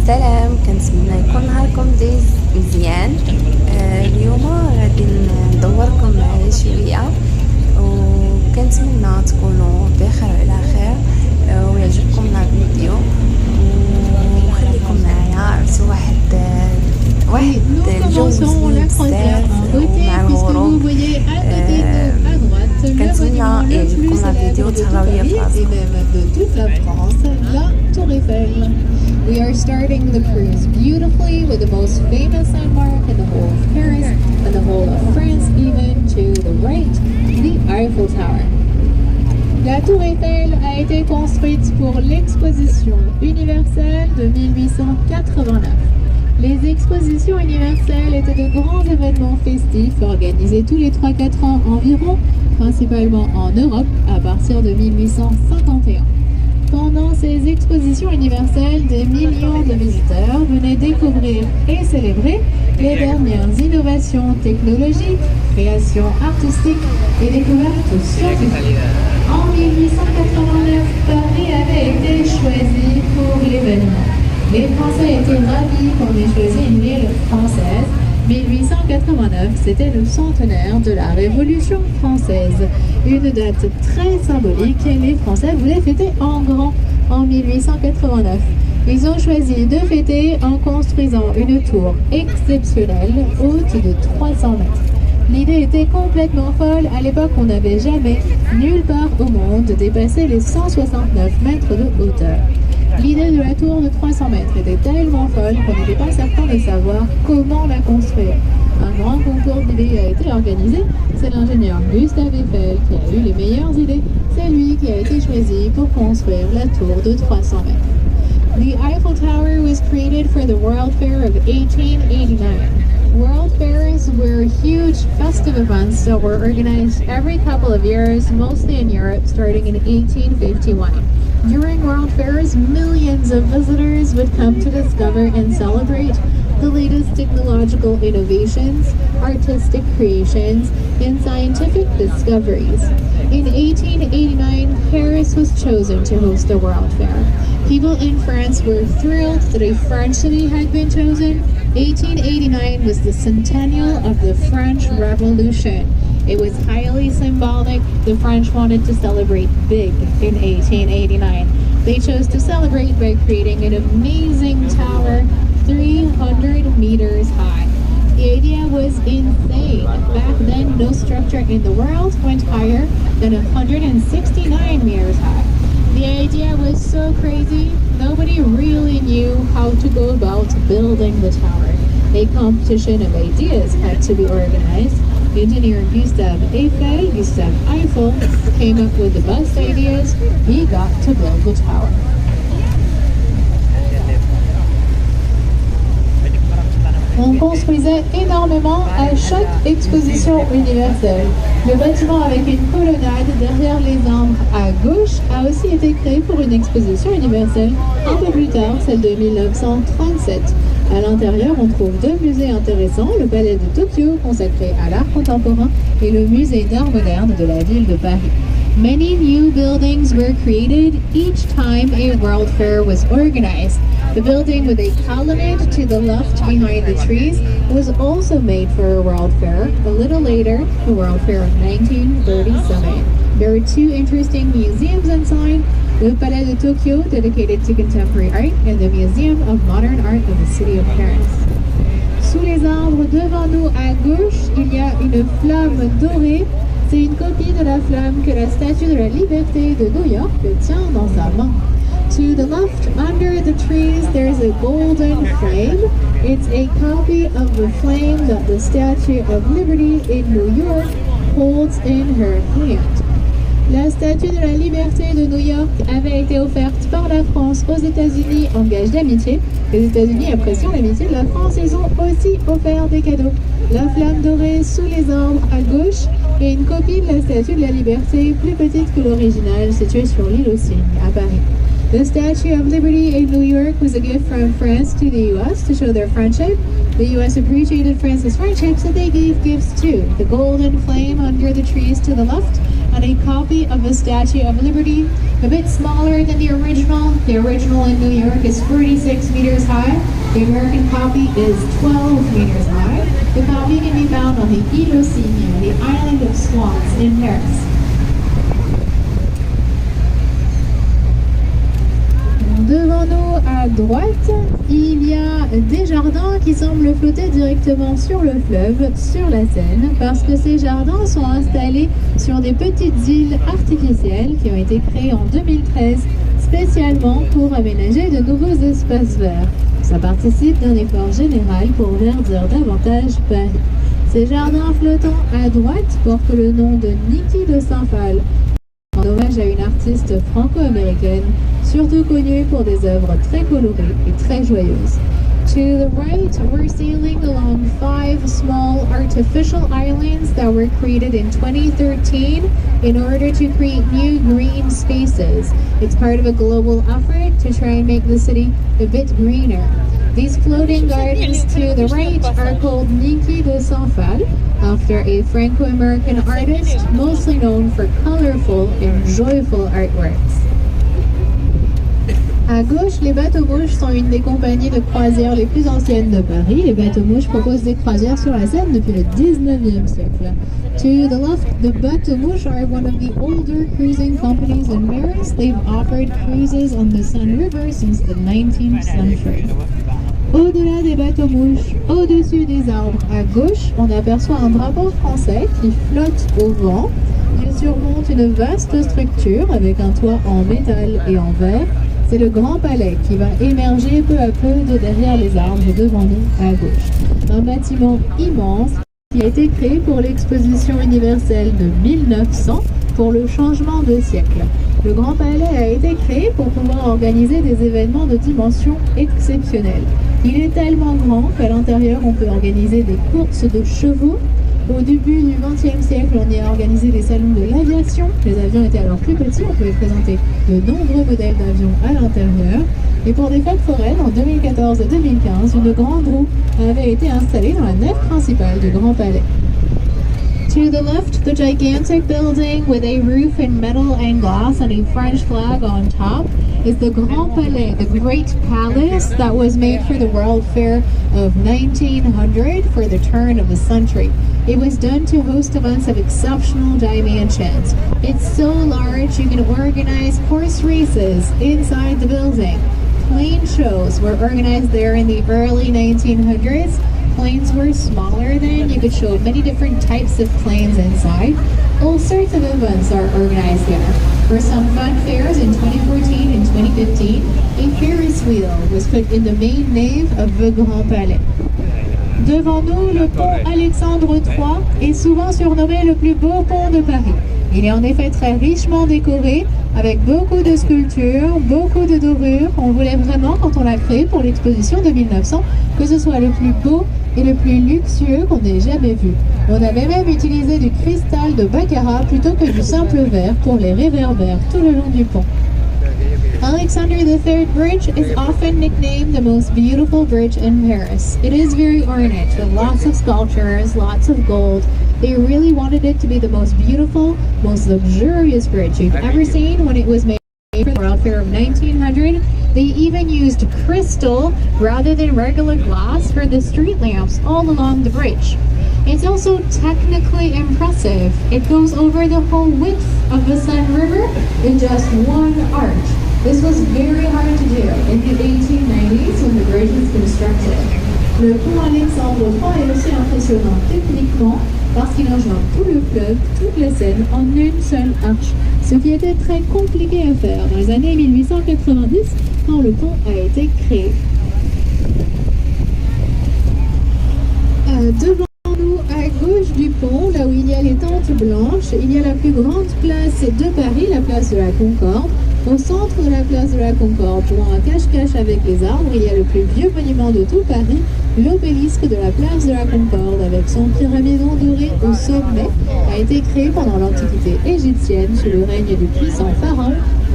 سلام، كنتمنى يكون نهاركم دايز مزيان. اليوم غادي ندوركم على شويه وكنتمنى تكونوا بخير وعلى خير ويعجبكم الفيديو وخليكم معايا. عرفتوا واحد الجو زوين بزاف ومع الغروب. كنتمنى يعجبكم الفيديو وتهلاو ليا في راسكم. We are starting the cruise beautifully with the most famous landmark in the whole of Paris and the whole of France, even to the right, the Eiffel Tower. La tour Eiffel a été construite pour l'exposition universelle de 1889. Les expositions universelles étaient de grands événements festifs organisés tous les 3-4 ans environ, principalement en Europe à partir de 1851. Pendant ces expositions universelles, des millions de visiteurs venaient découvrir et célébrer les dernières innovations technologiques, créations artistiques et découvertes scientifiques. En 1889, Paris avait été choisi pour l'événement. Les Français étaient ravis qu'on ait choisi une ville française. 1889, c'était le centenaire de la Révolution française. Une date très symbolique et les Français voulaient fêter en grand en 1889. Ils ont choisi de fêter en construisant une tour exceptionnelle haute de 300 mètres. L'idée était complètement folle. À l'époque, on n'avait jamais, nulle part au monde, dépassé les 169 mètres de hauteur. L'idée de la tour de 300 mètres était tellement folle qu'on n'était pas certain de savoir comment la construire. Un grand concours d'idées a été organisé. C'est l'ingénieur Gustave Eiffel qui a eu les meilleures idées. C'est lui qui a été choisi pour construire la tour de 300 mètres. The Eiffel Tower was created for the World Fair of 1889. World fairs were huge festive events that were organized every couple of years, mostly in Europe, starting in 1851. During world fairs, millions of visitors would come to discover and celebrate the latest technological innovations, artistic creations, and scientific discoveries. In 1889, Paris was chosen to host the World Fair. People in France were thrilled that a French city had been chosen. 1889 was the centennial of the French Revolution. It was highly symbolic. The French wanted to celebrate big in 1889. They chose to celebrate by creating an amazing tower 300 meters high. The idea was insane. Back then, no structure in the world went higher than 169 meters high. The idea was so crazy, nobody really knew how to go about building the tower. A competition of ideas had to be organized. Engineer Gustave Eiffel came up with the best ideas. He got to build the tower. On construisait énormément à chaque exposition universelle. Le bâtiment avec une colonnade derrière les arbres à gauche a aussi été créé pour une exposition universelle un peu plus tard, celle de 1937. À l'intérieur, on trouve deux musées intéressants, le palais de Tokyo consacré à l'art contemporain et le musée d'art moderne de la ville de Paris. Many new buildings were created each time a World Fair was organized. The building with a colonnade to the left behind the trees was also made for a World Fair. A little later, the World Fair of 1937. There are two interesting museums inside. The Palais de Tokyo, dedicated to contemporary art, and the Museum of Modern Art of the City of Paris. Sous les arbres devant nous à gauche, il y a une flamme dorée. C'est une copie de la flamme que la Statue de la Liberté de New York tient dans sa main. To the left, under the trees, there's a golden flame. It's a copy of the flame that the Statue of Liberty in New York holds in her hand. La Statue de la Liberté de New York avait été offerte par la France aux États-Unis en gage d'amitié. Les États-Unis appréciant l'amitié de la France, ils ont aussi offert des cadeaux. La flamme dorée sous les arbres à gauche et une copie de la Statue de la Liberté plus petite que l'original située sur l'île aux Cygnes à Paris. The Statue of Liberty in New York was a gift from France to the U.S. to show their friendship. The U.S. appreciated France's friendship, so they gave gifts too. The golden flame under the trees to the left and a copy of the Statue of Liberty a bit smaller than the original. The original in New York is 46 meters high. The American copy is 12 meters high. The copy can be found on the Île aux Cygnes, the island of swans in Paris. Devant nous, à droite, il y a des jardins qui semblent flotter directement sur le fleuve, sur la Seine, parce que ces jardins sont installés sur des petites îles artificielles qui ont été créées en 2013 spécialement pour aménager de nouveaux espaces verts. Ça participe d'un effort général pour verdir davantage Paris. Ces jardins flottants à droite portent le nom de Niki de Saint-Phal, en hommage à une artiste franco-américaine, surtout connue pour des œuvres très colorées et très joyeuses. To the right, we're sailing along 5 small artificial islands that were created in 2013 in order to create new green spaces. It's part of a global effort to try and make the city a bit greener. These floating gardens to the right are called Niki de Saint-Phal, after a Franco-American artist mostly known for colorful and joyful artworks. À gauche, les Bateaux-Mouches sont une des compagnies de croisière les plus anciennes de Paris. Les Bateaux-Mouches proposent des croisières sur la Seine depuis le 19e siècle. To the left, the Bateaux-Mouches are one of the older cruising companies in Paris. They've offered cruises on the Seine River since the 19th century. Au-delà des Bateaux-Mouches, au-dessus des arbres à gauche, on aperçoit un drapeau français qui flotte au vent. Il surmonte une vaste structure avec un toit en métal et en verre. C'est le Grand Palais qui va émerger peu à peu de derrière les arbres devant nous à gauche. Un bâtiment immense qui a été créé pour l'exposition universelle de 1900 pour le changement de siècle. Le Grand Palais a été créé pour pouvoir organiser des événements de dimension exceptionnelle. Il est tellement grand qu'à l'intérieur on peut organiser des courses de chevaux. Au début du XXe siècle, on y a organisé des salons de l'aviation. Les avions étaient alors plus petits, on pouvait présenter de nombreux modèles d'avions à l'intérieur. Et pour des fêtes foraines, en 2014 et 2015, une grande roue avait été installée dans la nef principale du Grand Palais. To the left, the gigantic building with a roof in metal and glass and a French flag on top is the Grand Palais, the great palace that was made for the World Fair of 1900 for the turn of the century. It was done to host events of exceptional dimensions. It's so large you can organize horse races inside the building. Plane shows were organized there in the early 1900s. Planes were smaller then. You could show many different types of planes inside. All sorts of events are organized here. For some fun fairs in 2014 and 2015, a Ferris wheel was put in the main nave of the Grand Palais. Devant nous, le pont Alexandre III est souvent surnommé le plus beau pont de Paris. Il est en effet très richement décoré, avec beaucoup de sculptures, beaucoup de dorures. On voulait vraiment, quand on l'a créé pour l'exposition de 1900, que ce soit le plus beau et le plus luxueux qu'on ait jamais vu. On avait même utilisé du cristal de baccarat plutôt que du simple verre pour les réverbères tout le long du pont. Alexander III Bridge is often nicknamed the most beautiful bridge in Paris. It is very ornate with lots of sculptures, lots of gold. They really wanted it to be the most beautiful, most luxurious bridge you've ever seen when it was made for the World Fair of 1900. They even used crystal rather than regular glass for the street lamps all along the bridge. It's also technically impressive. It goes over the whole width of the Seine River in just one arch. This was very hard to do in the 1890s when the bridge was constructed. Le pont Alexandre III est aussi impressionnant techniquement parce qu'il enjambe tout le fleuve, toute la Seine en une seule arche, ce qui était très compliqué à faire dans les années 1890 quand le pont a été créé. Devant nous, à gauche du pont, là où il y a les tentes blanches, il y a la plus grande place de Paris, la place de la Concorde. Au centre de la place de la Concorde, pour un cache-cache avec les arbres, il y a le plus vieux monument de tout Paris, l'Obélisque de la place de la Concorde, avec son pyramidon doré au sommet, a été créé pendant l'Antiquité égyptienne sous le règne du puissant pharaon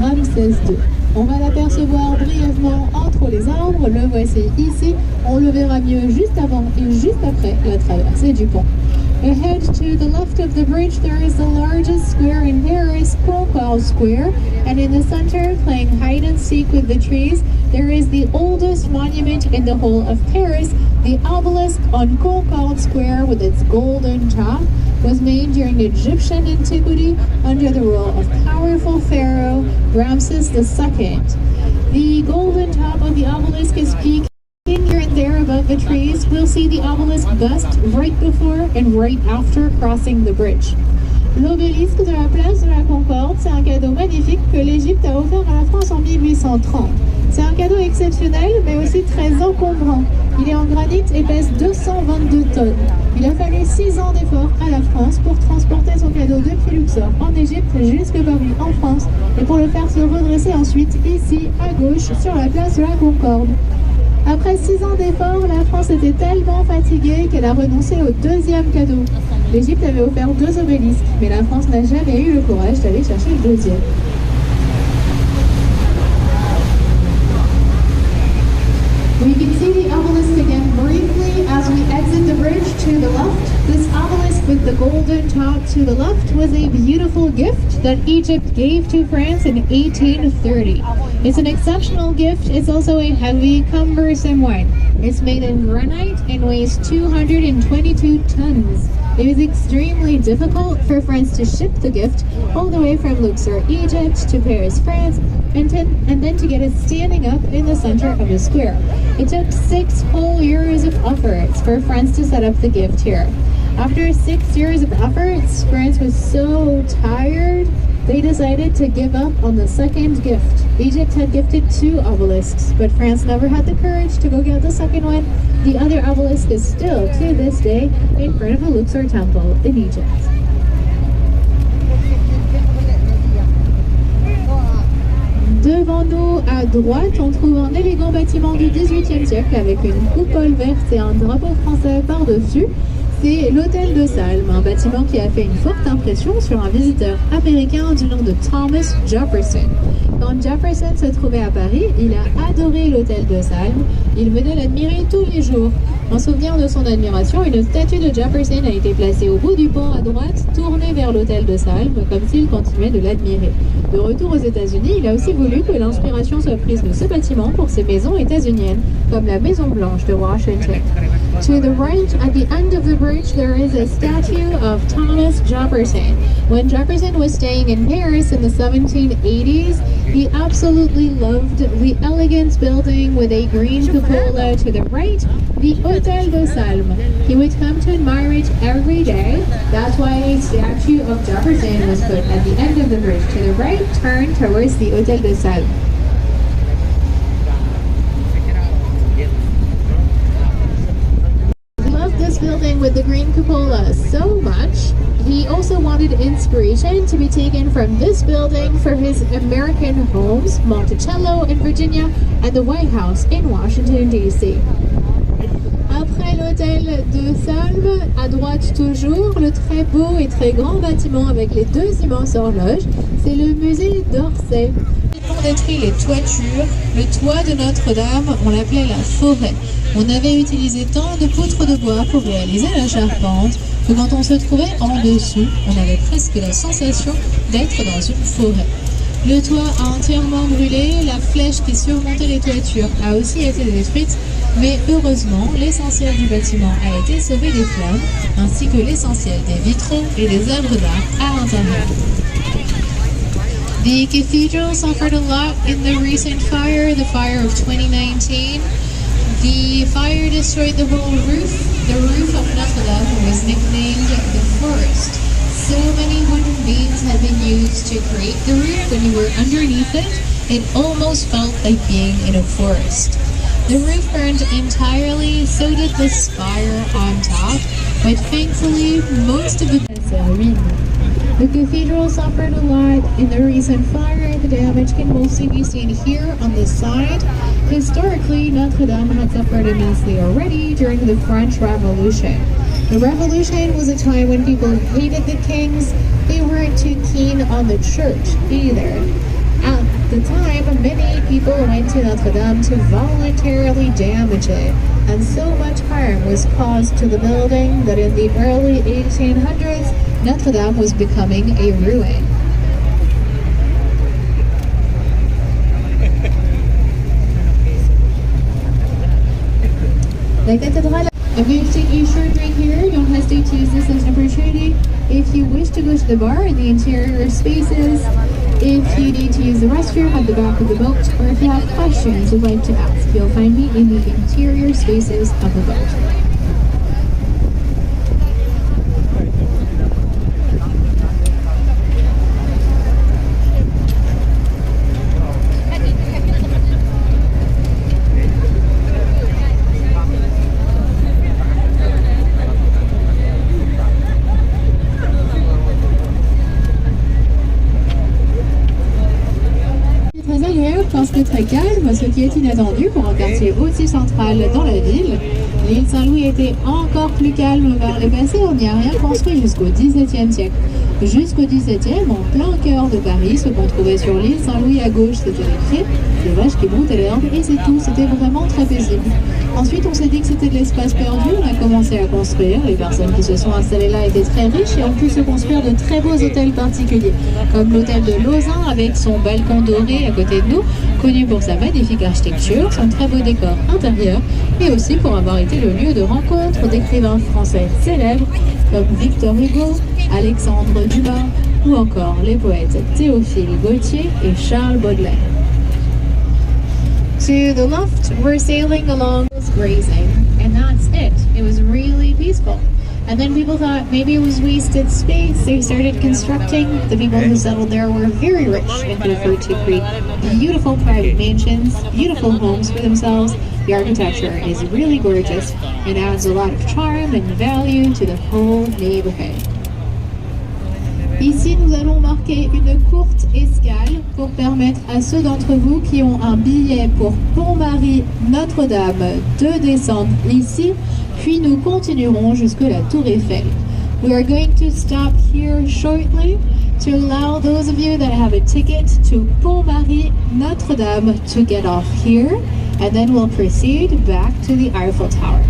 Ramsès II. On va l'apercevoir brièvement entre les arbres, le voici ici, on le verra mieux juste avant et juste après la traversée du pont. Ahead to the left of the bridge, there is the largest square in Paris, Concorde Square, and in the center, playing hide and seek with the trees, there is the oldest monument in the whole of Paris. The obelisk on Concorde Square with its golden top was made during Egyptian antiquity under the rule of powerful pharaoh Ramses II. The golden top of the obelisk is peaked here and there above the trees. We'll see the obelisk bust right before and right after crossing the bridge. L'obélisque de la place de la Concorde, c'est un cadeau magnifique que l'Égypte a offert à la France en 1830. C'est un cadeau exceptionnel, mais aussi très encombrant. Il est en granit et pèse 222 tonnes. Il a fallu 6 ans d'efforts à la France pour transporter son cadeau depuis Luxor en Égypte jusque Paris en France et pour le faire se redresser ensuite ici à gauche sur la place de la Concorde. Après 6 ans d'efforts, la France était tellement fatiguée qu'elle a renoncé au deuxième cadeau. L'Égypte avait offert 2 obélisques, mais la France n'a jamais eu le courage d'aller chercher le deuxième. We can see the obelisk again briefly as we exit the bridge to the left. This obelisk with the golden top to the left was a beautiful gift that Egypt gave to France in 1830. It's an exceptional gift. It's also a heavy, cumbersome one. It's made in granite and weighs 222 tons. It was extremely difficult for France to ship the gift all the way from Luxor, Egypt to Paris, France, and then to get it standing up in the center of the square. It took 6 whole years of efforts for France to set up the gift here. After 6 years of efforts, France was so tired, they decided to give up on the second gift. Egypt had gifted 2 obelisks, but France never had the courage to go get the second one. The other obelisk is still, to this day, in front of the Luxor temple in Egypt. Devant nous, à droite, on trouve un élégant bâtiment du XVIIIe siècle avec une coupole verte et un drapeau français par-dessus. C'est l'Hôtel de Salm, un bâtiment qui a fait une forte impression sur un visiteur américain du nom de Thomas Jefferson. Quand Jefferson se trouvait à Paris, il a adoré l'Hôtel de Salm. Il venait l'admirer tous les jours. En souvenir de son admiration, une statue de Jefferson a été placée au bout du pont à droite, tournée vers l'Hôtel de Salm, comme s'il continuait de l'admirer. De retour aux États-Unis, il a aussi voulu que l'inspiration soit prise de ce bâtiment pour ses maisons états-uniennes, comme la Maison Blanche de Washington. To the right, at the end of the bridge, there is a statue of Thomas Jefferson. When Jefferson was staying in Paris in the 1780s, he absolutely loved the elegant building with a green cupola to the right, the Hôtel de Salm. He would come to admire it every day. That's why a statue of Jefferson was put at the end of the bridge. To the right, turn towards the Hôtel de Salm. Building with the green cupola so much, he also wanted inspiration to be taken from this building for his American homes, Monticello in Virginia and the White House in Washington, D.C. Après l'hôtel de Salm, à droite toujours, le très beau et très grand bâtiment avec les 2 immenses horloges, c'est le musée d'Orsay. On détruit les toitures, le toit de Notre-Dame, on l'appelait la forêt. On avait utilisé tant de poutres de bois pour réaliser la charpente que quand on se trouvait en dessous, on avait presque la sensation d'être dans une forêt. Le toit a entièrement brûlé, la flèche qui surmontait les toitures a aussi été détruite, mais heureusement, l'essentiel du bâtiment a été sauvé des flammes, ainsi que l'essentiel des vitraux et des œuvres d'art à l'intérieur. The cathedral suffered a lot in the recent fire, the fire of 2019. The fire destroyed the whole roof. The roof of Notre Dame was nicknamed the forest. So many wooden beams had been used to create the roof. When you were underneath it, it almost felt like being in a forest. The roof burned entirely, so did the spire on top, but thankfully most of the The cathedral suffered a lot in the recent fire. The damage can mostly be seen here on the side. Historically, Notre Dame had suffered immensely already during the French Revolution. The Revolution was a time when people hated the kings. They weren't too keen on the church either. the time, many people went to Notre Dame to voluntarily damage it, and so much harm was caused to the building that in the early 1800s, Notre Dame was becoming a ruin. La cathédrale. I'm going to take a short break here. Don't hesitate to use this as an opportunity. If you wish to go to the bar in the interior spaces, if you need to use the restroom at the back of the boat, or if you have questions you'd like to ask, you'll find me in the interior spaces of the boat. Parce que très calme, ce qui est inattendu pour un quartier aussi central dans la ville. L'île Saint-Louis était encore plus calme par le passé, on n'y a rien construit jusqu'au XVIIe siècle. Jusqu'au XVIIe, en plein cœur de Paris, ce qu'on trouvait sur l'île Saint-Louis à gauche, c'était les quais, les vaches qui montaient l'herbe, et c'est tout, c'était vraiment très paisible. Ensuite, on s'est dit que c'était de l'espace perdu, on a commencé à construire, les personnes qui se sont installées là étaient très riches et ont pu se construire de très beaux hôtels particuliers, comme l'hôtel de Lausanne avec son balcon doré à côté de nous, connu pour sa magnifique architecture, son très beau décor intérieur, et aussi pour avoir été le lieu de rencontre d'écrivains français célèbres comme Victor Hugo, Alexandre Dumas ou encore les poètes Théophile Gautier et Charles Baudelaire. To the left, we're sailing along grazing, and that's it. It was really peaceful. And then people thought maybe it was wasted space. They started constructing. The people who settled there were very rich and could afford to create beautiful private mansions, beautiful homes for themselves. The architecture is really gorgeous and adds a lot of charm and value to the whole neighborhood. Ici, nous allons marquer une courte escale pour permettre à ceux d'entre vous qui ont un billet pour Pont-Marie Notre-Dame de descendre ici, puis nous continuerons jusque la Tour Eiffel. We are going to stop here shortly to allow those of you that have a ticket to Pont-Marie Notre-Dame to get off here, and then we'll proceed back to the Eiffel Tower.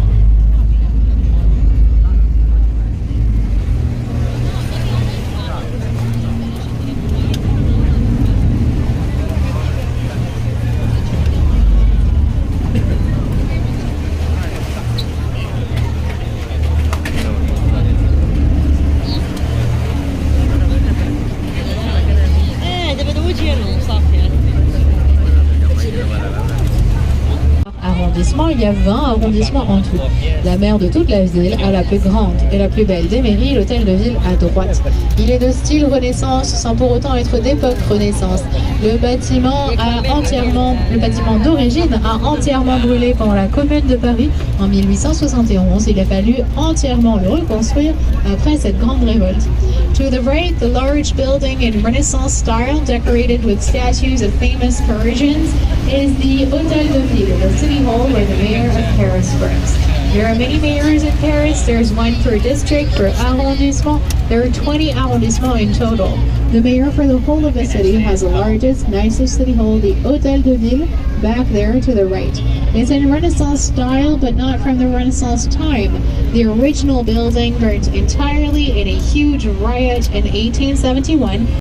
Il y a 20 arrondissements en tout. La mère de toute la ville a la plus grande et la plus belle des mairies, l'hôtel de ville à droite. Il est de style Renaissance sans pour autant être d'époque Renaissance. Le bâtiment d'origine a entièrement brûlé pendant la Commune de Paris en 1871. Il a fallu entièrement le reconstruire après cette grande révolte. To the right, the large building in Renaissance style, decorated with statues of famous Parisians, is the Hôtel de Ville, the city hall where the mayor of Paris works. There are many mayors in Paris. There's one per district, per arrondissement. There are 20 arrondissements in total. The mayor for the whole of the city has the largest, nicest city hall, the Hôtel de Ville, back there to the right. It's in Renaissance style, but not from the Renaissance time. The original building burned entirely in a huge riot in 1871.